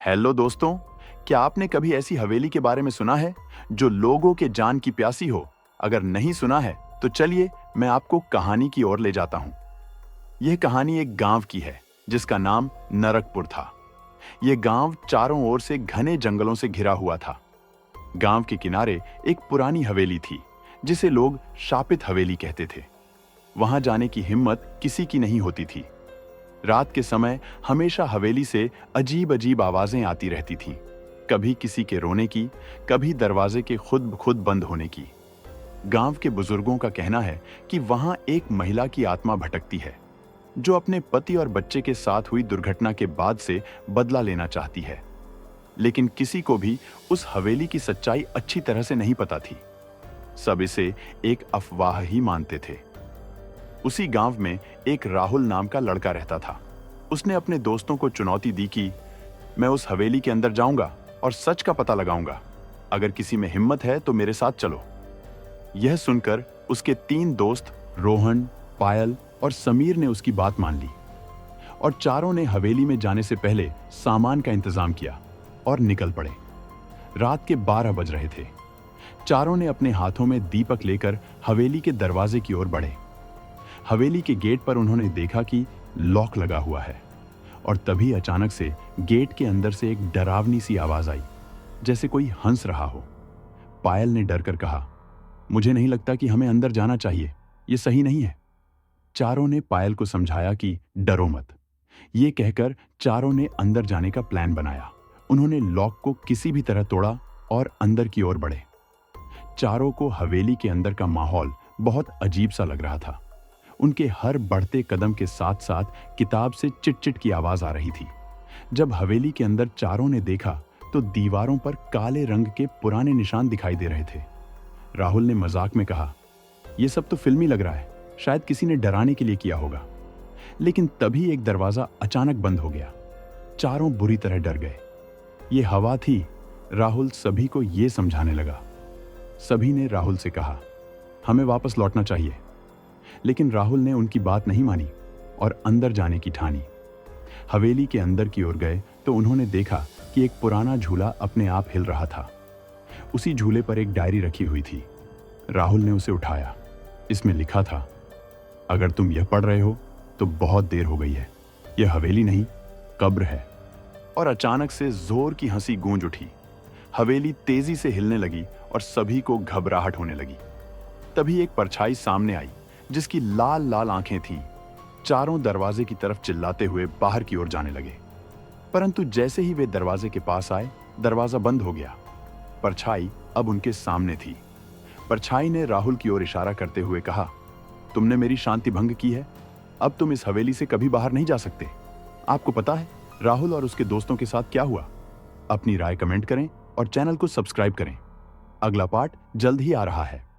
Hello दोस्तों, क्या आपने कभी ऐसी हवेली के बारे में सुना है जो लोगों के जान की प्यासी हो? अगर नहीं सुना है तो चलिए मैं आपको कहानी की ओर ले जाता हूँ। यह कहानी एक गांव की है जिसका नाम नरकपुर था। यह गांव चारों ओर से घने जंगलों से घिरा हुआ था। गांव के किनारे एक पुरानी हवेली थी जिसे लोग शापित हवेली कहते थे। वहां जाने की हिम्मत किसी की नहीं होती थी। रात के समय हमेशा हवेली से अजीब अजीब आवाजें आती रहती थीं। कभी किसी के रोने की, कभी दरवाजे के खुद ब खुद बंद होने की। गांव के बुजुर्गों का कहना है कि वहां एक महिला की आत्मा भटकती है जो अपने पति और बच्चे के साथ हुई दुर्घटना के बाद से बदला लेना चाहती है। लेकिन किसी को भी उस हवेली की सच्चाई अच्छी तरह से नहीं पता थी। सब इसे एक अफवाह ही मानते थे। उसी गांव में एक राहुल नाम का लड़का रहता था। उसने अपने दोस्तों को चुनौती दी कि मैं उस हवेली के अंदर जाऊंगा और सच का पता लगाऊंगा। अगर किसी में हिम्मत है तो मेरे साथ चलो। यह सुनकर उसके 3 दोस्त रोहन, पायल और समीर ने उसकी बात मान ली और चारों ने हवेली में जाने से पहले सामान का इंतजाम किया और निकल पड़े। रात के 12 बज रहे थे। चारों ने अपने हाथों में दीपक लेकर हवेली के दरवाजे की ओर बढ़े। हवेली के गेट पर उन्होंने देखा कि लॉक लगा हुआ है और तभी अचानक से गेट के अंदर से एक डरावनी सी आवाज आई, जैसे कोई हंस रहा हो। पायल ने डरकर कहा, मुझे नहीं लगता कि हमें अंदर जाना चाहिए, ये सही नहीं है। चारों ने पायल को समझाया कि डरो मत। ये कहकर चारों ने अंदर जाने का प्लान बनाया। उन्होंने लॉक को किसी भी तरह तोड़ा और अंदर की ओर बढ़े। चारों को हवेली के अंदर का माहौल बहुत अजीब सा लग रहा था। उनके हर बढ़ते कदम के साथ साथ किताब से चिट-चिट की आवाज आ रही थी। जब हवेली के अंदर चारों ने देखा तो दीवारों पर काले रंग के पुराने निशान दिखाई दे रहे थे। राहुल ने मजाक में कहा, यह सब तो फिल्मी लग रहा है, शायद किसी ने डराने के लिए किया होगा। लेकिन तभी एक दरवाजा अचानक बंद हो गया। चारों बुरी तरह डर गए। ये हवा थी, राहुल सभी को यह समझाने लगा। सभी ने राहुल से कहा, हमें वापस लौटना चाहिए। लेकिन राहुल ने उनकी बात नहीं मानी और अंदर जाने की ठानी। हवेली के अंदर की ओर गए तो उन्होंने देखा कि एक पुराना झूला अपने आप हिल रहा था। उसी झूले पर एक डायरी रखी हुई थी। राहुल ने उसे उठाया। इसमें लिखा था, अगर तुम यह पढ़ रहे हो तो बहुत देर हो गई है, यह हवेली नहीं, कब्र है। और अचानक से जोर की हंसी गूंज उठी। हवेली तेजी से हिलने लगी और सभी को घबराहट होने लगी। तभी एक परछाई सामने आई जिसकी लाल लाल आंखें थीं। चारों दरवाजे की तरफ चिल्लाते हुए बाहर की ओर जाने लगे। परंतु जैसे ही वे दरवाजे के पास आए, दरवाजा बंद हो गया। परछाई अब उनके सामने थी। परछाई ने राहुल की ओर इशारा करते हुए कहा, तुमने मेरी शांति भंग की है, अब तुम इस हवेली से कभी बाहर नहीं जा सकते। आपको पता है राहुल और उसके दोस्तों के साथ क्या हुआ? अपनी राय कमेंट करें और चैनल को सब्सक्राइब करें। अगला पार्ट जल्द ही आ रहा है।